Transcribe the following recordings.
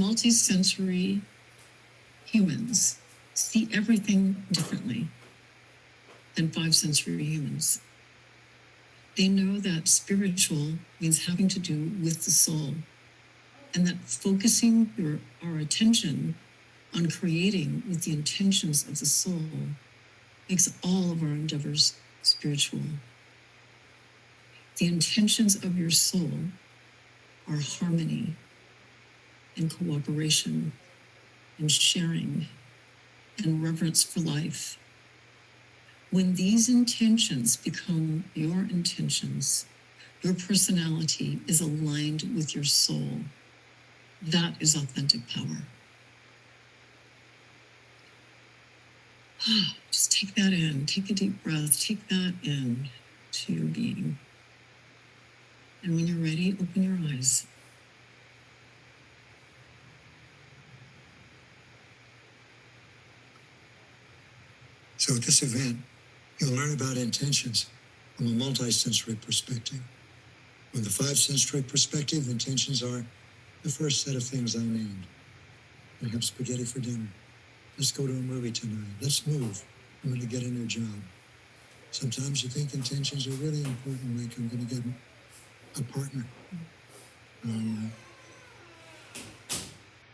multisensory humans see everything differently than five-sensory humans. They know that spiritual means having to do with the soul, and that focusing our attention on creating with the intentions of the soul makes all of our endeavors spiritual. The intentions of your soul are harmony and cooperation and sharing and reverence for life. When these intentions become your intentions, your personality is aligned with your soul. That is authentic power. Just take that in, take a deep breath, take that in to your being. And when you're ready, open your eyes. So at this event, you'll learn about intentions from a multisensory perspective. From the five-sensory perspective, intentions are the first set of things I named. I have spaghetti for dinner. Let's go to a movie tonight. Let's move. I'm going to get a new job. Sometimes you think intentions are really important, like I'm going to get a partner. I'm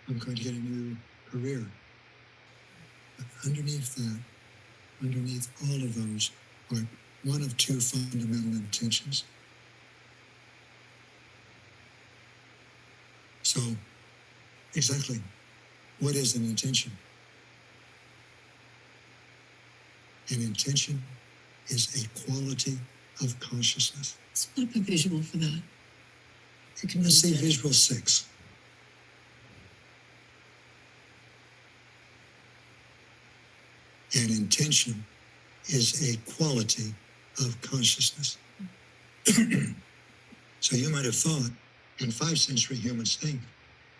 going to get a new career. But underneath that, underneath all of those are one of two fundamental intentions. So, exactly, what is an intention? An intention is a quality of consciousness. Let's put up a visual for that. Let's see visual 6. An intention is a quality of consciousness. So you might have thought, and five-sensory humans think,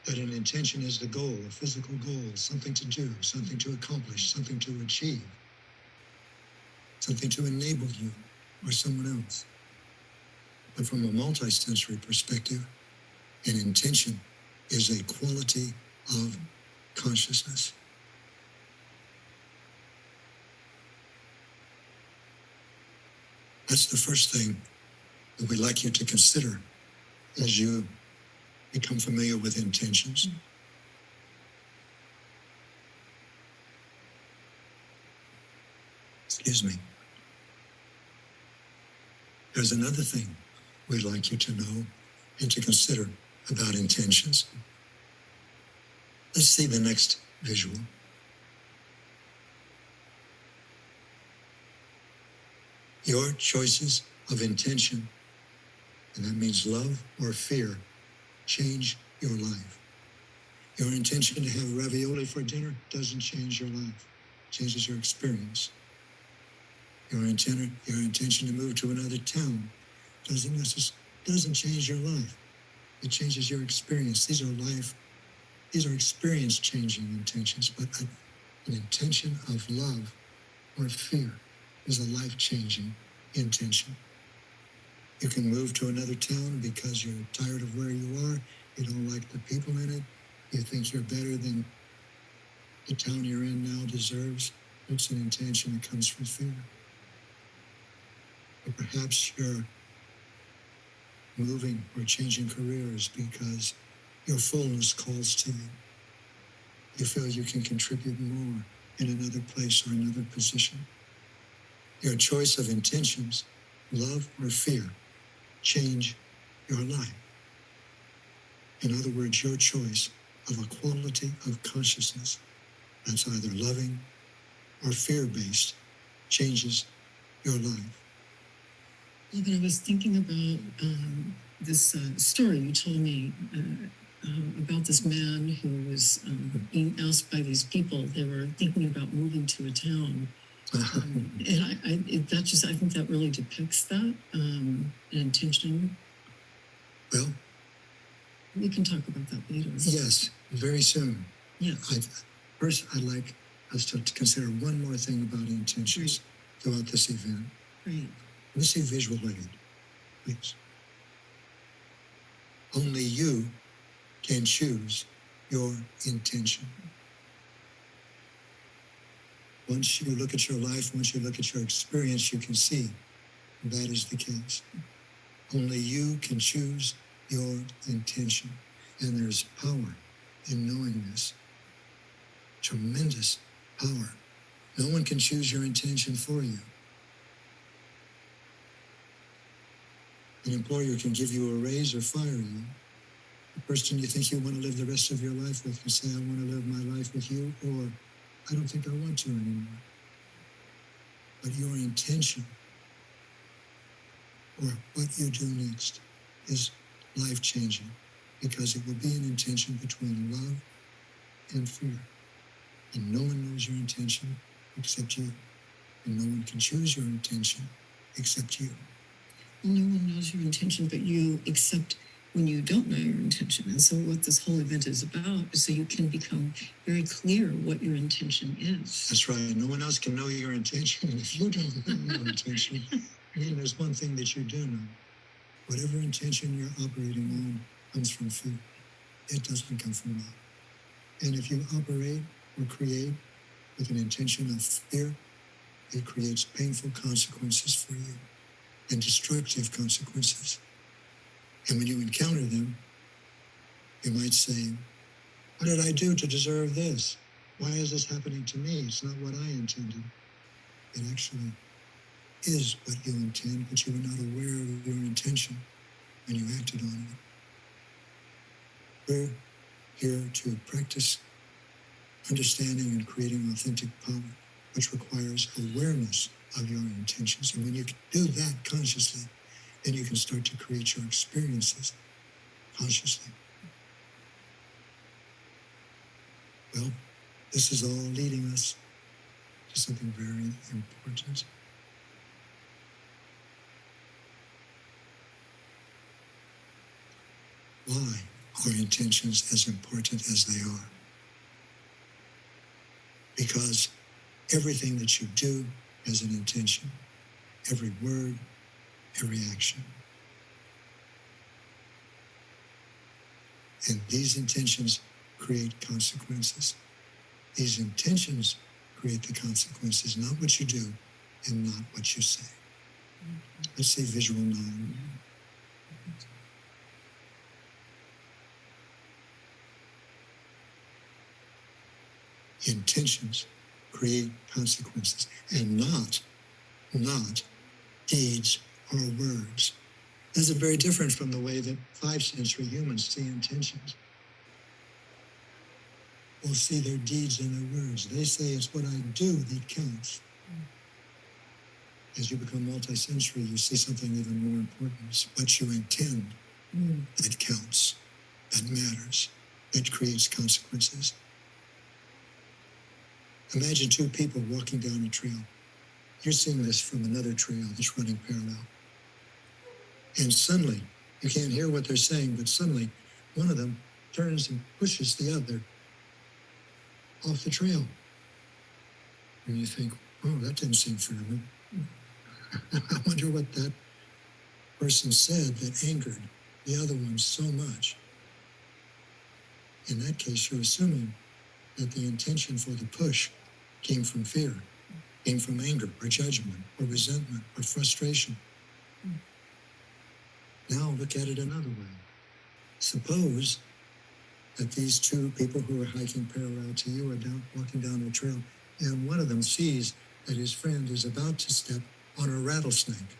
that an intention is the goal, a physical goal, something to do, something to accomplish, something to achieve, something to enable you or someone else. But from a multisensory perspective, an intention is a quality of consciousness. That's the first thing that we'd like you to consider as you become familiar with intentions. Excuse me. There's another thing we'd like you to know and to consider about intentions. Let's see the next visual. Your choices of intention, and that means love or fear, change your life. Your intention to have ravioli for dinner doesn't change your life. It changes your experience. Your intention to move to another town doesn't change your life. It changes your experience. These are experience-changing intentions, but an intention of love or fear is a life-changing intention. You can move to another town because you're tired of where you are, you don't like the people in it, you think you're better than the town you're in now deserves. It's an intention that comes from fear. Or perhaps you're moving or changing careers because your fullness calls to you. You feel you can contribute more in another place or another position. Your choice of intentions, love or fear, change your life. In other words, your choice of a quality of consciousness that's either loving or fear-based changes your life. Logan, I was thinking about this story you told me about this man who was being asked by these people. They were thinking about moving to a town. And I think that really depicts that, an intention. Well, we can talk about that later. Yes, very soon. Yeah. First, I'd like us to consider one more thing about intentions throughout this event. Right. Let's see visual aid, please. Only you can choose your intention. Once you look at your life, once you look at your experience, you can see that is the case. Only you can choose your intention. And there's power in knowing this. Tremendous power. No one can choose your intention for you. An employer can give you a raise or fire you. The person you think you want to live the rest of your life with can say, I want to live my life with you, or I don't think I want to anymore. But your intention, or what you do next, is life-changing, because it will be an intention between love and fear. And no one knows your intention except you. And no one can choose your intention except you. Well, no one knows your intention but you, except when you don't know your intention. And so what this whole event is about is so you can become very clear what your intention is. That's right. No one else can know your intention if you don't know your intention. And there's one thing that you do know. Whatever intention you're operating on comes from fear. It doesn't come from love. And if you operate or create with an intention of fear, it creates painful consequences for you and destructive consequences. And when you encounter them, you might say, what did I do to deserve this? Why is this happening to me? It's not what I intended. It actually is what you intend, but you were not aware of your intention when you acted on it. We're here to practice understanding and creating authentic power, which requires awareness of your intentions. And when you do that consciously, then you can start to create your experiences consciously. Well, this is all leading us to something very important. Why are intentions as important as they are? Because everything that you do has an intention. Every word, every action. And these intentions create consequences. These intentions create the consequences, not what you do and not what you say. Let's say visual 9. Intentions create consequences, and not deeds or words. This is very different from the way that 5th century humans see intentions. Will see their deeds and their words. They say it's what I do that counts. As you become multi-sensory, you see something even more important. It's what you intend that counts, that matters, that creates consequences. Imagine 2 people walking down a trail. You're seeing this from another trail that's running parallel. And suddenly, you can't hear what they're saying, but suddenly one of them turns and pushes the other off the trail. And you think, oh, that didn't seem fair. I wonder what that person said that angered the other one so much. In that case, you're assuming that the intention for the push came from fear, came from anger or judgment or resentment or frustration. Now look at it another way. Suppose that these 2 people who are hiking parallel to you are walking down a trail, and one of them sees that his friend is about to step on a rattlesnake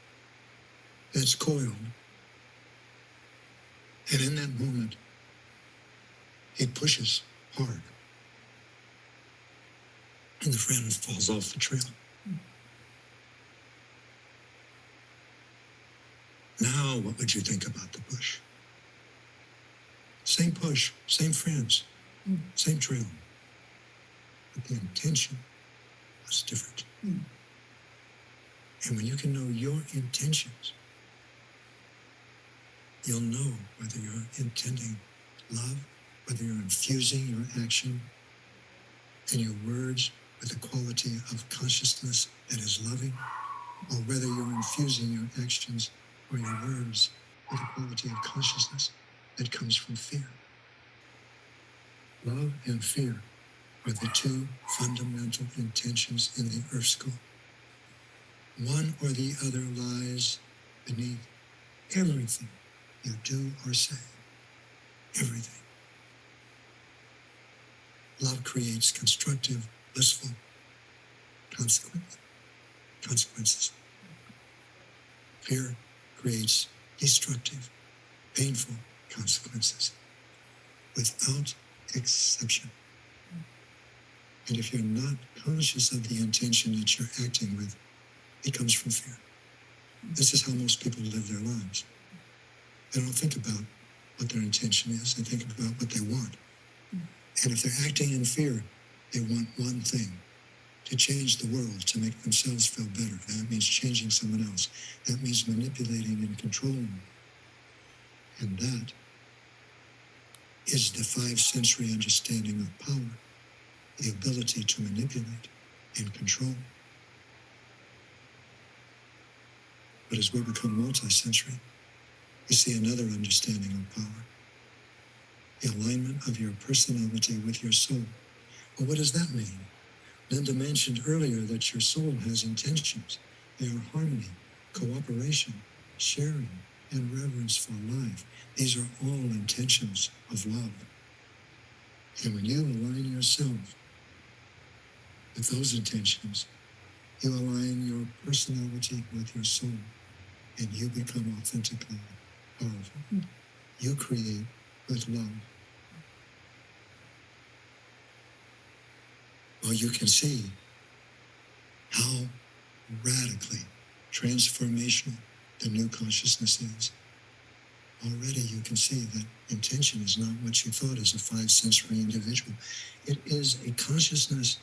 that's coiled. And in that moment, he pushes hard. And the friend falls off the trail. Now, what would you think about the push? Same push, same friends, same trail. But the intention was different. And when you can know your intentions, you'll know whether you're intending love, whether you're infusing your action and your words with a quality of consciousness that is loving, or whether you're infusing your actions or your words with a quality of consciousness that comes from fear. Love and fear are the two fundamental intentions in the Earth School. One or the other lies beneath everything you do or say. Everything. Love creates constructive, blissful consequences. Fear creates destructive, painful consequences, without exception. And if you're not conscious of the intention that you're acting with, it comes from fear. This is how most people live their lives. They don't think about what their intention is. They think about what they want. And if they're acting in fear, they want one thing: to change the world, to make themselves feel better. That means changing someone else. That means manipulating and controlling. And that is the 5th century understanding of power, the ability to manipulate and control. But as we become multi-sensory, we see another understanding of power: the alignment of your personality with your soul. Well, what does that mean? Linda mentioned earlier that your soul has intentions. They are harmony, cooperation, sharing, and reverence for life. These are all intentions of love. And when you align yourself with those intentions, you align your personality with your soul, and you become authentically powerful. You create with love. Well, you can see how radically transformational the new consciousness is. Already you can see that intention is not what you thought as a 5th century individual. It is a consciousness,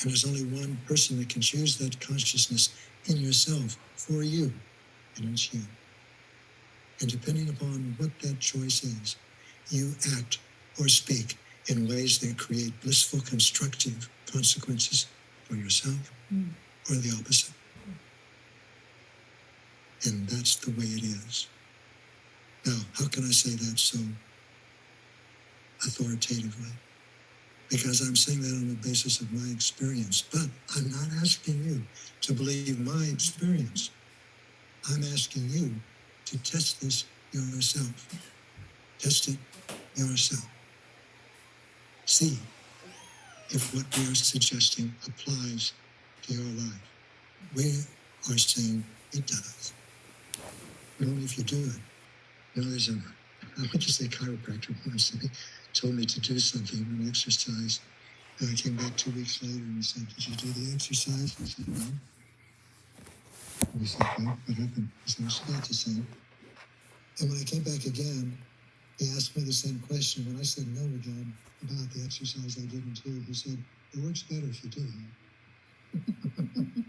and there's only one person that can choose that consciousness in yourself for you, and it's you. And depending upon what that choice is, you act or speak in ways that create blissful, constructive consequences for yourself or the opposite. And that's the way it is. Now, how can I say that so authoritatively? Because I'm saying that on the basis of my experience. But I'm not asking you to believe my experience. I'm asking you to test this yourself. Test it yourself. See if what we are suggesting applies to your life. We are saying it does. But only if you do it. You know, I went to say chiropractor once, and he told me to do something, an exercise. And I came back 2 weeks later and he said, "Did you do the exercise?" I said, "No." And he said, "Well, what happened?" I said, "It's about the same." And when I came back again, he asked me the same question. When I said no again about the exercise I didn't do, he said, "It works better if you do it."